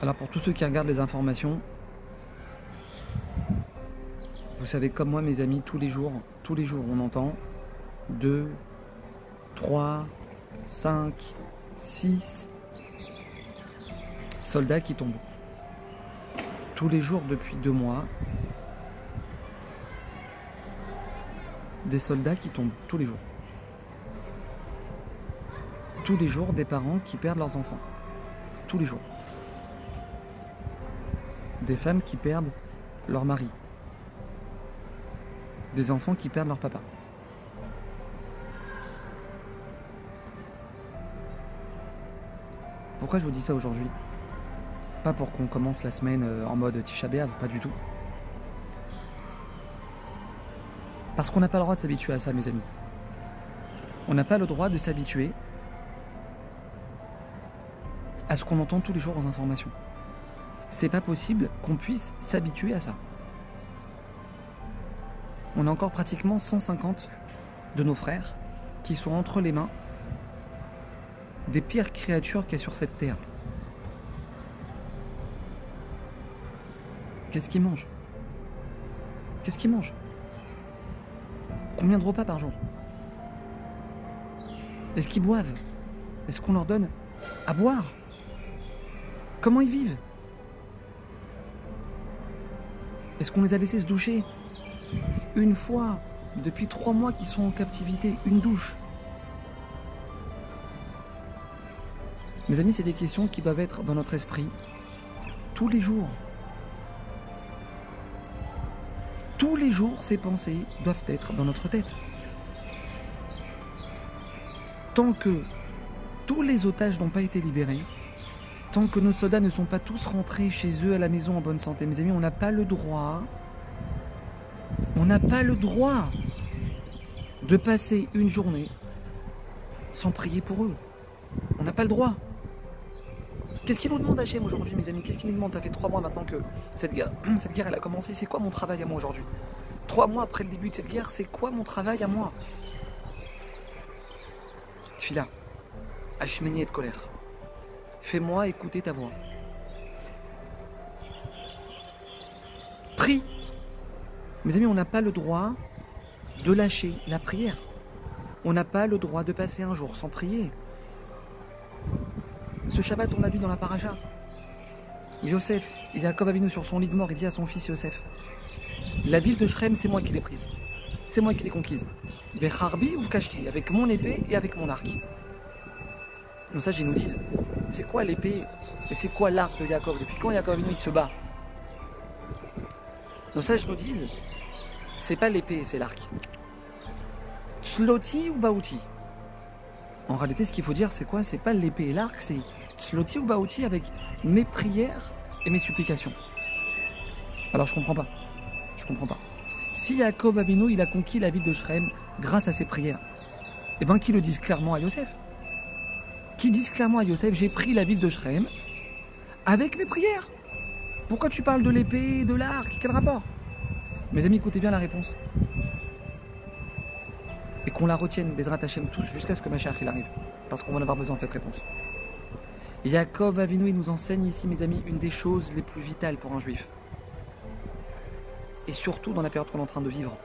Alors pour tous ceux qui regardent les informations, vous savez comme moi mes amis, tous les jours on entend 2, 3, 5, 6 soldats qui tombent. Tous les jours depuis 2 mois, des soldats qui tombent, tous les jours. Tous les jours des parents qui perdent leurs enfants. Tous les jours. Des femmes qui perdent leur mari. Des enfants qui perdent leur papa. Pourquoi je vous dis ça aujourd'hui? Pas pour qu'on commence la semaine en mode Tisha B'Av, pas du tout. Parce qu'on n'a pas le droit de s'habituer à ça, mes amis. On n'a pas le droit de s'habituer à ce qu'on entend tous les jours aux informations. C'est pas possible qu'on puisse s'habituer à ça. On a encore pratiquement 150 de nos frères qui sont entre les mains des pires créatures qu'il y a sur cette terre. Qu'est-ce qu'ils mangent? Qu'est-ce qu'ils mangent? Combien de repas par jour? Est-ce qu'ils boivent? Est-ce qu'on leur donne à boire? Comment ils vivent? Est-ce qu'on les a laissés se doucher une fois depuis 3 mois qu'ils sont en captivité? Une douche? Mes amis, c'est des questions qui doivent être dans notre esprit tous les jours. Tous les jours, ces pensées doivent être dans notre tête. Tant que tous les otages n'ont pas été libérés, tant que nos soldats ne sont pas tous rentrés chez eux à la maison en bonne santé, mes amis, on n'a pas le droit de passer une journée sans prier pour eux. On n'a pas le droit. Qu'est-ce qu'il nous demande Hachem aujourd'hui, mes amis? Qu'est-ce qu'il nous demande? Ça fait 3 mois maintenant que cette guerre elle a commencé. C'est quoi mon travail à moi aujourd'hui? 3 mois après le début de cette guerre, c'est quoi mon travail à moi? Tfila, Hachemeni et de colère. Fais-moi écouter ta voix. Prie. Mes amis, on n'a pas le droit de lâcher la prière. On n'a pas le droit de passer un jour sans prier. Ce Shabbat, on l'a vu dans la paracha. Yosef, il est à Yaakov Avinu sur son lit de mort, il dit à son fils Yosef, la ville de Shrem, c'est moi qui l'ai prise. C'est moi qui l'ai conquise. Becharbi ou Kashti, avec mon épée et avec mon arc. Nos sages, ils nous disent, c'est quoi l'épée et c'est quoi l'arc de Yaakov? Depuis quand Yaakov Avinu, il se bat? Nos sages nous disent, c'est pas l'épée, c'est l'arc. Tzloti ou Baouti? En réalité, ce qu'il faut dire, c'est quoi? C'est pas l'épée et l'arc, c'est Tzloti ou Baouti avec mes prières et mes supplications. Alors je comprends pas. Si Yaakov Avinu, il a conquis la ville de Shrem grâce à ses prières, eh bien, qui le disent clairement à Yosef? Qui disent clairement à Yosef, j'ai pris la ville de Shrem avec mes prières? Pourquoi tu parles de l'épée et de l'arc? Quel rapport? Mes amis, écoutez bien la réponse. Et qu'on la retienne, Bezrat Hashem, tous, jusqu'à ce que Mashiach il arrive. Parce qu'on va en avoir besoin de cette réponse. Yaakov Avinu, il nous enseigne ici, mes amis, une des choses les plus vitales pour un juif. Et surtout dans la période qu'on est en train de vivre.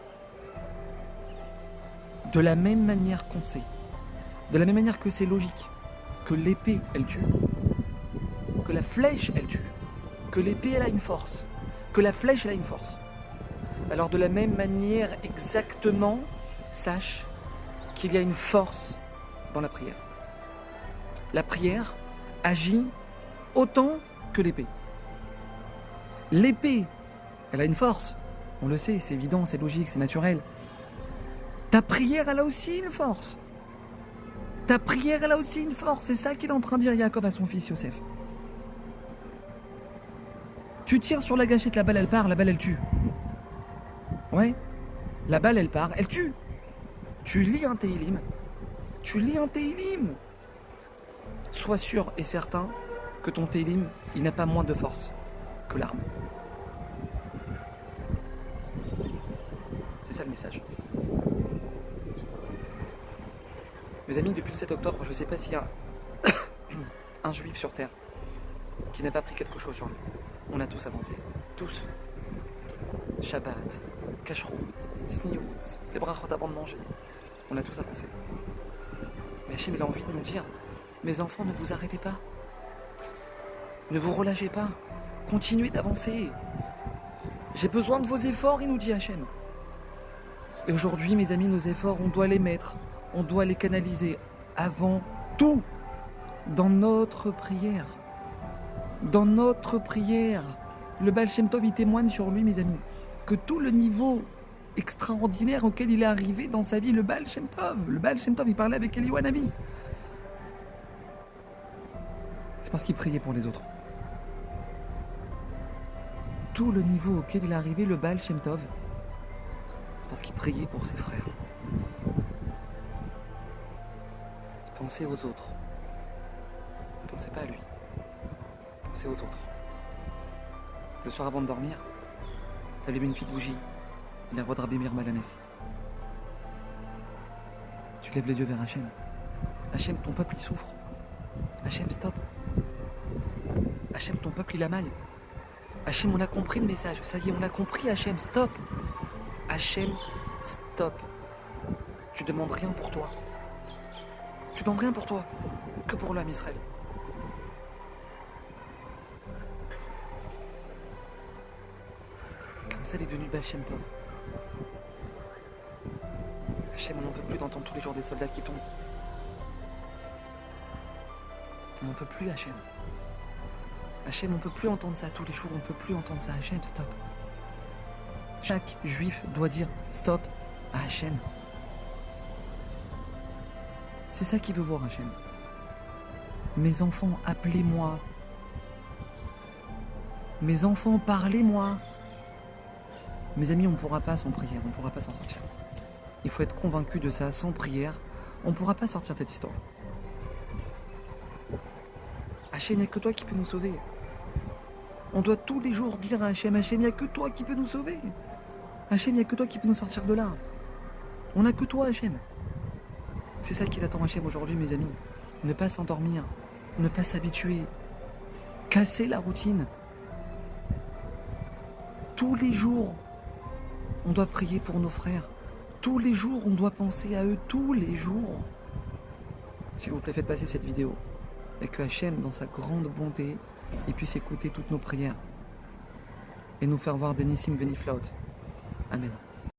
De la même manière qu'on sait, de la même manière que c'est logique, que l'épée, elle tue, que la flèche, elle tue, que l'épée, elle a une force, que la flèche, elle a une force. Alors de la même manière, exactement, sache qu'il y a une force dans la prière. La prière agit autant que l'épée. L'épée, elle a une force. On le sait, c'est évident, c'est logique, c'est naturel. Ta prière, elle a aussi une force. Ta prière, elle a aussi une force. C'est ça qu'il est en train de dire Yaakov à son fils Yosef. Tu tires sur la gâchette, la balle, elle part, la balle, elle tue. Ouais, la balle, elle part, elle tue. Tu lis un Tehillim. Sois sûr et certain que ton Tehillim, il n'a pas moins de force que l'arme. C'est ça le message. Mes amis, depuis le 7 octobre, je ne sais pas s'il y a un juif sur terre qui n'a pas pris quelque chose sur lui. On a tous avancé. Tous. Shabbat, Kashrut, Sniout, les brachot avant de manger. On a tous avancé. Mais Hachem, il a envie de nous dire, mes enfants, ne vous arrêtez pas. Ne vous relâchez pas. Continuez d'avancer. J'ai besoin de vos efforts, il nous dit Hachem. Et aujourd'hui, mes amis, nos efforts, on doit les mettre, on doit les canaliser avant tout dans notre prière. Dans notre prière. Le Baal Shem Tov, il témoigne sur lui, mes amis, que tout le niveau extraordinaire auquel il est arrivé dans sa vie, le Baal Shem Tov, il parlait avec Eliyahu Hanavi. C'est parce qu'il priait pour les autres. Tout le niveau auquel il est arrivé, le Baal Shem Tov, c'est parce qu'il priait pour ses frères. Il pensait aux autres. Il ne pensait pas à lui. Il pensait aux autres. Le soir avant de dormir, tu allumes une petite bougie. Il est le roi de Rabbi Meir Malanès. Tu lèves les yeux vers Hachem. Hachem, ton peuple, il souffre. Hachem, stop. Hachem, ton peuple, il a mal. Hachem, on a compris le message. Ça y est, on a compris, Hachem, stop. Hachem, stop. Tu demandes rien pour toi. Tu demandes rien pour toi. Que pour l'âme Israël. Comme ça, il est devenu Baal Shem Tov. Hachem, on n'en peut plus d'entendre tous les jours des soldats qui tombent. On n'en peut plus, Hachem. Hachem, on ne peut plus entendre ça tous les jours, on ne peut plus entendre ça. Hachem, stop. Chaque juif doit dire stop à Hachem. C'est ça qu'il veut voir, Hachem. Mes enfants, appelez-moi. Mes enfants, parlez-moi. Mes amis, on ne pourra pas sans prière, on ne pourra pas s'en sortir. Il faut être convaincu de ça, sans prière, on ne pourra pas sortir de cette histoire. Hachem, il n'y a que toi qui peux nous sauver. On doit tous les jours dire à Hachem, Hachem, il n'y a que toi qui peux nous sauver. Hachem, il n'y a que toi qui peux nous sortir de là. On n'a que toi, Hachem. C'est ça qu'il attend Hachem aujourd'hui, mes amis. Ne pas s'endormir, ne pas s'habituer, casser la routine. Tous les jours, on doit prier pour nos frères. Tous les jours, on doit penser à eux, tous les jours. S'il vous plaît, faites passer cette vidéo. Et que Hachem, dans sa grande bonté, il puisse écouter toutes nos prières. Et nous faire voir des Nissim Veniflaot. Amen.